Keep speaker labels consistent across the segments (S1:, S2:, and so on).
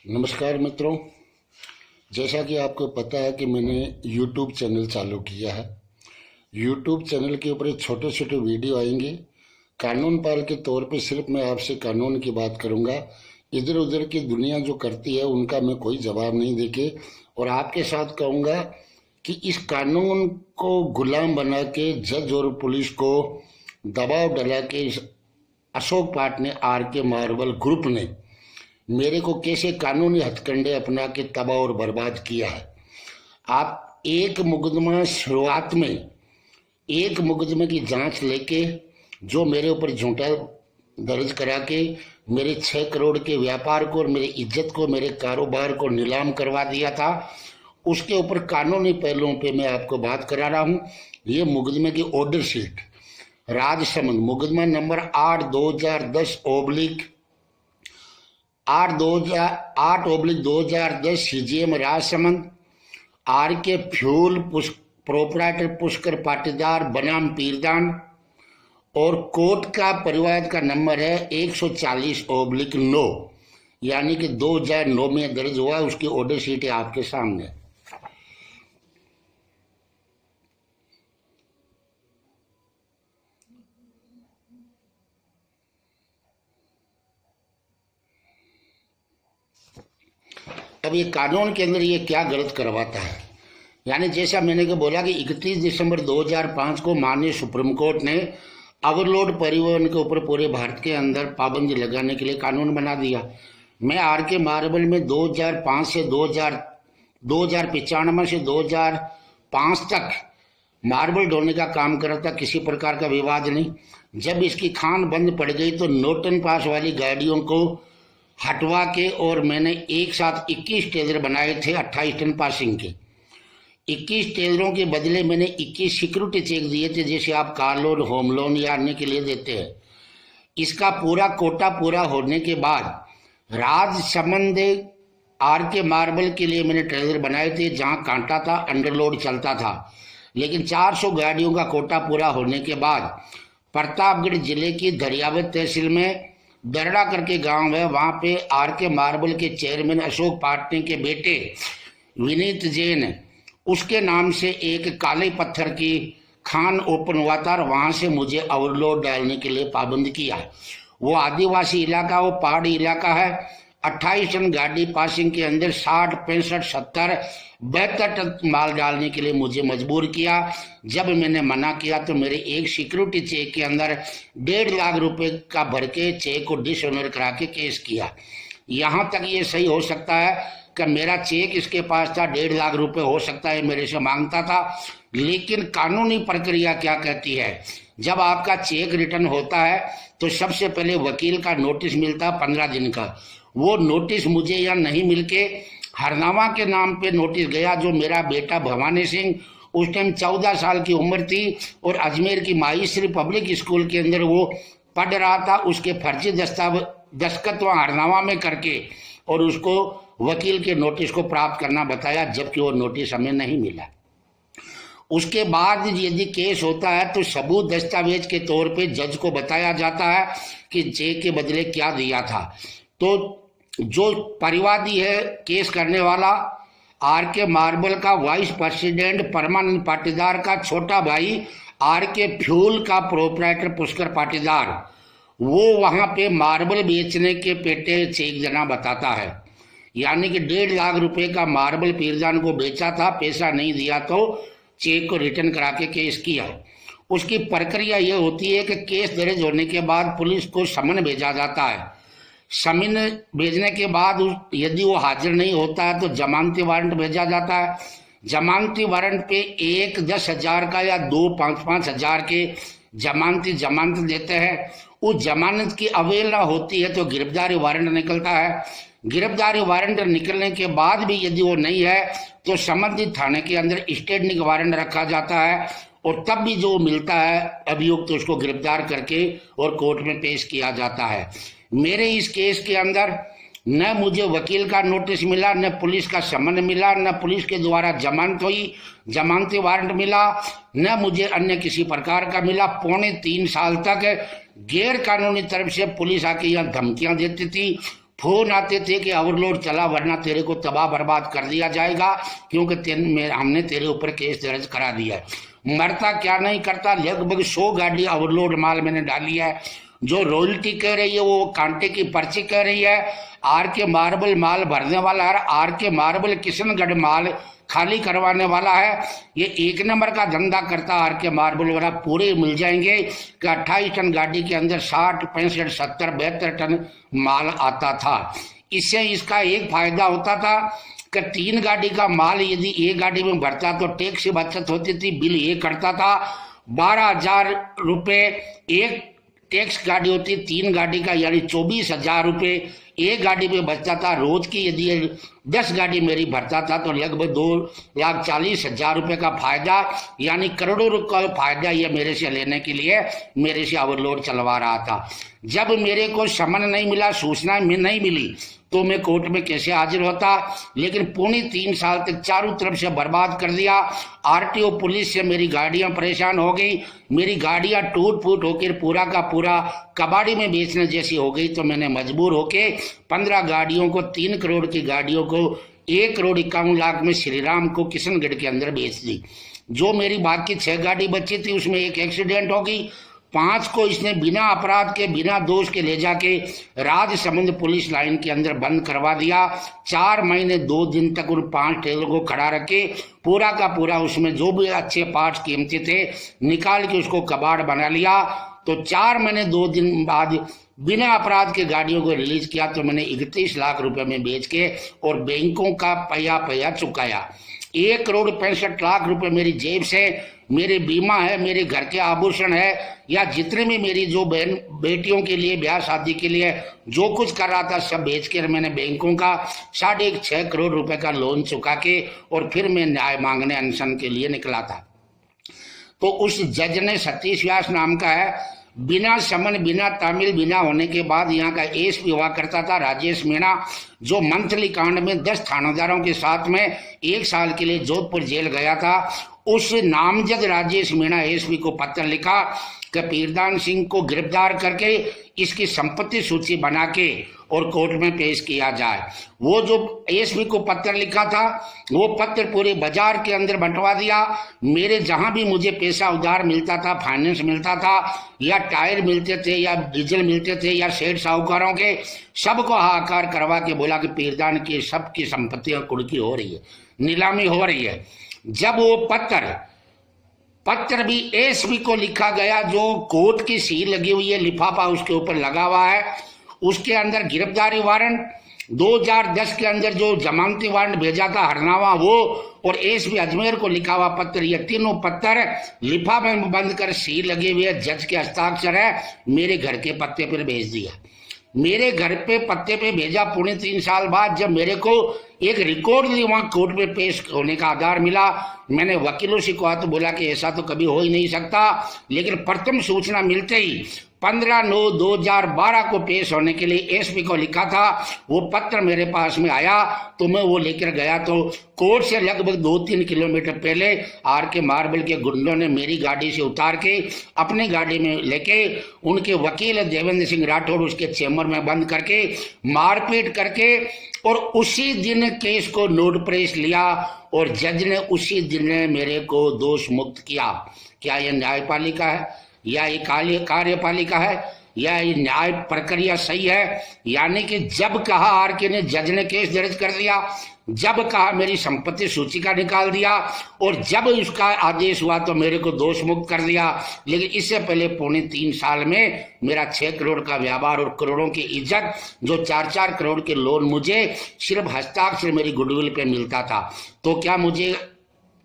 S1: नमस्कार मित्रों। जैसा कि आपको पता है कि मैंने YouTube चैनल चालू किया है। YouTube चैनल के ऊपर छोटे छोटे वीडियो आएंगे। कानून पाल के तौर पे सिर्फ मैं आपसे कानून की बात करूंगा। इधर उधर की दुनिया जो करती है उनका मैं कोई जवाब नहीं देके और आपके साथ कहूँगा कि इस कानून को गुलाम बना के जज और पुलिस को दबाव डाला के इस अशोक पाठ ने RK मार्बल ग्रुप ने मेरे को कैसे कानूनी हथकंडे अपना के तबाह और बर्बाद किया है। आप एक मुकदमा शुरुआत में एक मुकदमे की जांच लेके जो मेरे ऊपर झूठा दर्ज करा के मेरे 6 करोड़ के व्यापार को और मेरी इज्जत को, मेरे कारोबार को नीलाम करवा दिया था, उसके ऊपर कानूनी पहलुओं पे मैं आपको बात करा रहा हूँ। ये मुकदमे की ऑर्डर शीट राजसमंद मुकदमा number 8/2010 CGM Rajsamand RK fuel proprietor Pushkar Patidar बनाम पीरदान और कोर्ट का परिवाद का नंबर है 140/9 यानी कि 2009 में दर्ज हुआ। उसकी ऑर्डर शीट है आपके सामने। अब ये कानून के अंदर ये क्या गलत करवाता है, यानी जैसा मैंने को बोला कि 31 दिसंबर 2005 को माननीय सुप्रीम कोर्ट ने ओवरलोड परिवहन के ऊपर पूरे भारत के अंदर पाबंदी लगाने के लिए कानून बना दिया। मैं RK मार्बल में 2005 से 2095 से 2005 तक मार्बल ढोने का काम कर रहा था, किसी प्रकार का विवाद नहीं। जब इसकी खान बंद पड़ गई तो नोटन पास वाली गाड़ियों को हटवा के और मैंने एक साथ 21 टेलर बनाए थे 28 टन पासिंग के। 21 टेलरों के बदले मैंने 21 सिक्योरिटी चेक दिए थे, जैसे आप कार लोन, होम लोन या अन्य के लिए देते हैं। इसका पूरा कोटा पूरा होने के बाद राजसमंद RK मार्बल के लिए मैंने ट्रेलर बनाए थे, जहां कांटा था, अंडरलोड चलता था। लेकिन 400 गाड़ियों का कोटा पूरा होने के बाद प्रतापगढ़ जिले की दरियावत तहसील में दरड़ा करके गांव है, वहां पे RK मार्बल के चेयरमैन अशोक पाटने के बेटे विनीत जैन, उसके नाम से एक काले पत्थर की खान ओपन हुआ था और वहां से मुझे ओवरलोड डालने के लिए पाबंद किया। वो आदिवासी इलाका, वो पहाड़ी इलाका है। 28 टन गाड़ी पासिंग के अंदर 60, 65, 70, 72 टन माल डालने के लिए मुझे मजबूर किया। जब मैंने मना किया तो मेरे एक सिक्योरिटी चेक के अंदर 1.5 लाख रुपए का भर के चेक को डिसऑनर करा के केस किया। यहाँ तक ये सही हो सकता है कि मेरा चेक इसके पास था, 1.5 लाख रुपए हो सकता है मेरे से मांगता था। लेकिन कानूनी प्रक्रिया क्या कहती है, जब आपका चेक रिटर्न होता है तो सबसे पहले वकील का नोटिस मिलता 15 दिन का। वो नोटिस मुझे यहाँ नहीं मिलके हरनामा के नाम पे नोटिस गया, जो मेरा बेटा भवानी सिंह उस टाइम 14 साल की उम्र थी और अजमेर की माहेश्वरी पब्लिक स्कूल के अंदर वो पढ़ रहा था। उसके फर्जी दस्तखत वहाँ हरनामा में करके और उसको वकील के नोटिस को प्राप्त करना बताया, जबकि वो नोटिस हमें नहीं मिला। उसके बाद यदि केस होता है तो सबूत दस्तावेज के तौर पे जज को बताया जाता है कि चेक के बदले क्या दिया था। तो जो परिवादी है केस करने वाला, RK मार्बल का वाइस प्रेसिडेंट परमानंद पाटीदार का छोटा भाई RK फ्यूल का प्रोपराइटर पुष्कर पाटीदार, वो वहां पे मार्बल बेचने के पेटे चेक देना बताता है। यानी कि 1.5 लाख रुपए का मार्बल पीरदान को बेचा था, पैसा नहीं दिया तो चेक को रिटर्न करा के केस किया। उसकी प्रक्रिया ये होती है कि केस दर्ज होने के बाद पुलिस को समन भेजा जाता है। समन भेजने के बाद यदि वो हाजिर नहीं होता है तो जमानती वारंट भेजा जाता है। जमानती वारंट पे 1 10,000 का या 2 5-5 हजार के जमानत देते हैं। उस जमानत की अवहेलना होती है तो गिरफ्तारी वारंट निकलता है। गिरफ्तारी वारंट निकलने के बाद भी यदि वो नहीं है तो संबंधित थाने के अंदर स्टेटनिक वारंट रखा जाता है और तब भी जो मिलता है अभियुक्त तो उसको गिरफ्तार करके और कोर्ट में पेश किया जाता है। मेरे इस केस के अंदर न मुझे वकील का नोटिस मिला, न पुलिस का समन मिला, न पुलिस के द्वारा जमानत हुई, जमानती वारंट मिला, न मुझे अन्य किसी प्रकार का मिला। 3.25 साल तक गैर कानूनी तरफ से पुलिस आके यहाँ धमकियां देती थी, फोन आते थे कि ओवरलोड चला वरना तेरे को तबाह बर्बाद कर दिया जाएगा, क्योंकि हमने तेरे ऊपर केस दर्ज करा दिया है। मरता क्या नहीं करता, लगभग 100 गाड़ी ओवरलोड माल मैंने डाली है। जो रॉयल्टी कह रही है वो कांटे की पर्ची कह रही है। आर के मार्बल माल भरने वाला है, आर के मार्बल किशनगढ़ माल खाली करवाने वाला है। ये 1 नंबर का धंधा करता आर के मार्बल वाला। पूरे मिल जाएंगे कि 28 टन गाड़ी के अंदर 60, 65, 70, 72 टन माल आता था। इससे इसका एक फायदा होता था कि 3 गाड़ी का माल यदि एक गाड़ी में भरता तो टैक्स की बचत होती थी, बिल ये करता था। 12,000 रुपये एक टैक्स गाड़ी होती, 3 गाड़ी का यानी 24,000 रुपये एक गाड़ी में बचता था। रोज की यदि 10 गाड़ी मेरी भरता था तो लगभग 2,40,000 रुपये का फायदा, यानी करोड़ों रुपये का फायदा ये मेरे से लेने के लिए मेरे से ओवरलोड चलवा रहा था। जब मेरे को समन नहीं मिला, सूचना में नहीं मिली, तो मैं कोर्ट में कैसे हाजिर होता। लेकिन पौने 3 साल तक चारों तरफ से बर्बाद कर दिया। आरटीओ पुलिस से मेरी गाड़ियां परेशान हो गई, मेरी गाड़ियां टूट फूट होकर पूरा का पूरा कबाड़ी में बेचने जैसी हो गई। तो मैंने मजबूर होके 15 गाड़ियों को, 3 करोड़ की गाड़ियों को 1,51,00,000 में श्रीराम को किशनगढ़ के अंदर बेच दी। जो मेरी बाकी 6 गाड़ी बची थी उसमें एक एक्सीडेंट हो गई। 5 को इसने बिना अपराध के, बिना दोष के ले जाके राजसमंद पुलिस लाइन के अंदर बंद करवा दिया। 4 महीने 2 दिन तक उन 5 ट्रेलर को खड़ा रखे, पूरा का पूरा उसमें जो भी अच्छे पार्ट्स कीमती थे निकाल के उसको कबाड़ बना लिया। तो 4 महीने 2 दिन बाद बिना अपराध के गाड़ियों को रिलीज किया। तो मैंने 31 लाख रुपए में बेच के और बैंकों का पैया चुकाया। 1,65,00,000 रुपए मेरी जेब से, मेरे बीमा है, मेरे घर के आभूषण है, या जितने भी मेरी जो बहन बेटियों के लिए ब्याह शादी के लिए जो कुछ कर रहा था सब बेच कर मैंने बैंकों का 6.5 करोड़ रुपए का लोन चुका के और फिर मैं न्याय मांगने अनशन के लिए निकला था। तो उस जज ने, सतीश व्यास नाम का है, बिना समन, बिना तामिल, बिना होने के बाद यहाँ का एसपी हुआ करता था राजेश मीणा, जो मंथली कांड में 10 थानेदारों के साथ में 1 साल के लिए जोधपुर जेल गया था। उस नामजद राजेश मीणा एसपी को पत्र लिखा कि पीरदान सिंह को गिरफ्तार करके इसकी संपत्ति सूची बना के और कोर्ट में पेश किया जाए। वो जो एसपी को पत्र लिखा था वो पत्र पूरे बाजार के अंदर बंटवा दिया। मेरे जहां भी मुझे पैसा उधार मिलता था, फाइनेंस मिलता था, या टायर मिलते थे, या डीजल मिलते थे, या सेठ साहूकारों के, सबको हाहाकार करवा के बोला कि पीरदान की सबकी संपत्तियां कुर्की हो रही है, नीलामी हो रही है। जब वो पत्र भी एसपी को लिखा गया, जो कोर्ट की सील लगी हुई है, लिफाफा उसके ऊपर लगा हुआ है, उसके अंदर गिरफ्तारी वारंट 2010 के अंदर जो जमानती वारंट भेजा था हरनावा वो, और एसपी अजमेर को लिखा हुआ पत्र, ये तीनों पत्र लिफाफे में बंद कर सील लगे हुए, जज के हस्ताक्षर है, मेरे घर के पत्ते पर भेज दिया। मेरे घर पे पत्ते पे भेजा। पौने 3 साल बाद जब मेरे को एक रिकॉर्ड वहां कोर्ट में पेश होने का आधार मिला, मैंने वकीलों से कहा तो बोला कि ऐसा तो कभी हो ही नहीं सकता। लेकिन प्रथम सूचना मिलते ही 15/9/2012 को पेश होने के लिए एसपी को लिखा था, वो पत्र मेरे पास में आया तो मैं वो लेकर गया। तो कोर्ट से लगभग 2-3 किलोमीटर पहले आर के मार्बल के गुंडों ने मेरी गाड़ी से उतार के अपनी गाड़ी में लेके उनके वकील देवेंद्र सिंह राठौड़ उसके चेम्बर में बंद करके मारपीट करके, और उसी दिन केस को नोट प्रेस लिया और जज ने उसी दिन मेरे को दोष मुक्त किया। क्या यह न्यायपालिका है या ये कार्यपालिका है या ये न्याय प्रक्रिया सही है? यानी कि जब कहा आर के ने, जज ने केस दर्ज कर दिया, जब कहा मेरी संपत्ति सूची का निकाल दिया, और जब उसका आदेश हुआ तो मेरे को दोष मुक्त कर दिया। लेकिन इससे पहले पौने 3 साल में मेरा 6 करोड़ का व्यापार और करोड़ों की इज्जत, जो 4-4 करोड़ के लोन मुझे सिर्फ हस्ताक्षर मेरी गुडविल पे मिलता था, तो क्या मुझे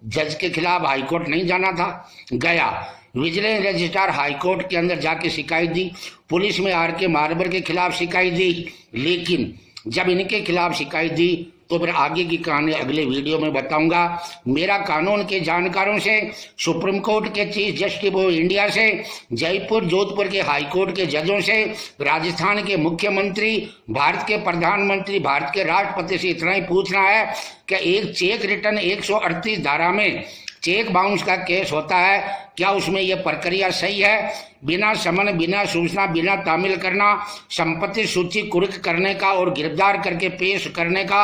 S1: जज के खिलाफ हाईकोर्ट नहीं जाना था? गया, विजिलेंस रजिस्ट्रार हाईकोर्ट के अंदर जाके शिकायत दी, पुलिस में आर के मार्बल के खिलाफ शिकायत दी। लेकिन जब इनके खिलाफ शिकायत दी तो फिर आगे की कहानी अगले वीडियो में बताऊंगा। मेरा कानून के जानकारों से, सुप्रीम कोर्ट के चीफ जस्टिस ऑफ इंडिया से, जयपुर जोधपुर के हाई कोर्ट के जजों से, राजस्थान के मुख्यमंत्री, भारत के प्रधानमंत्री, भारत के राष्ट्रपति से इतना ही पूछना है कि एक चेक रिटर्न 138 धारा में चेक बाउंस का केस होता है, क्या उसमें यह प्रक्रिया सही है? बिना समन, बिना सूचना, बिना तामील करना, संपत्ति सूची कुर्क करने का और गिरफ्तार करके पेश करने का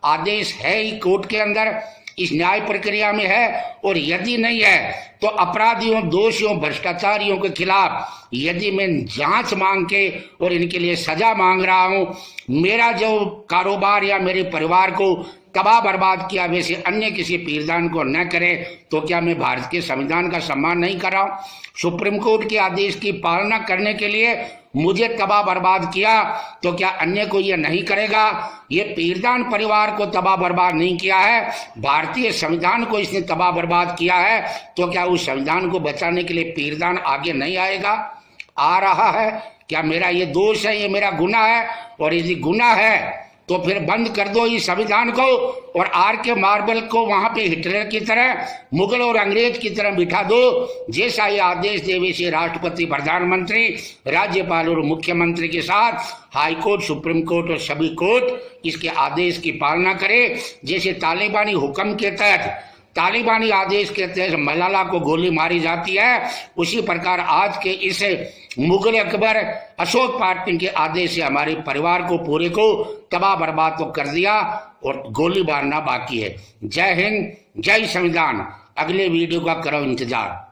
S1: आदेश है ही कोर्ट के अंदर, इस न्याय प्रक्रिया में है। और यदि नहीं है तो अपराधियों, दोषियों, भ्रष्टाचारियों के खिलाफ यदि मैं जांच मांग के और इनके लिए सजा मांग रहा हूं, मेरा जो कारोबार या मेरे परिवार को तबाह बर्बाद किया वैसे अन्य किसी पीरदान को न करे, तो क्या मैं भारत के संविधान का सम्मान नहीं कर रहा हूं? सुप्रीम कोर्ट के आदेश की पालना करने के लिए मुझे तबाह बर्बाद किया, तो क्या अन्य को यह नहीं करेगा? ये पीरदान परिवार को तबाह बर्बाद नहीं किया है, भारतीय संविधान को इसने तबाह बर्बाद किया है, तो क्या उस संविधान को बचाने के लिए पीरदान आगे नहीं आएगा? आ रहा है। क्या मेरा ये दोष है, ये मेरा गुनाह है? और यदि गुनाह है तो फिर बंद कर दो इस संविधान को और R.K. मार्बल को वहां पे हिटलर की तरह, मुगल और अंग्रेज की तरह बिठा दो। जैसा ये आदेश दे वैसे राष्ट्रपति, प्रधानमंत्री, राज्यपाल और मुख्यमंत्री के साथ हाई कोर्ट, सुप्रीम कोर्ट और सभी कोर्ट इसके आदेश की पालना करे। जैसे तालिबानी हुक्म के तहत, तालिबानी आदेश के तहत मलाला को गोली मारी जाती है, उसी प्रकार आज के इस मुगल अकबर अशोक पार्टी के आदेश से हमारे परिवार को पूरे को तबाह बर्बाद तो कर दिया और गोली मारना बाकी है। जय हिंद, जय संविधान। अगले वीडियो का करो इंतजार।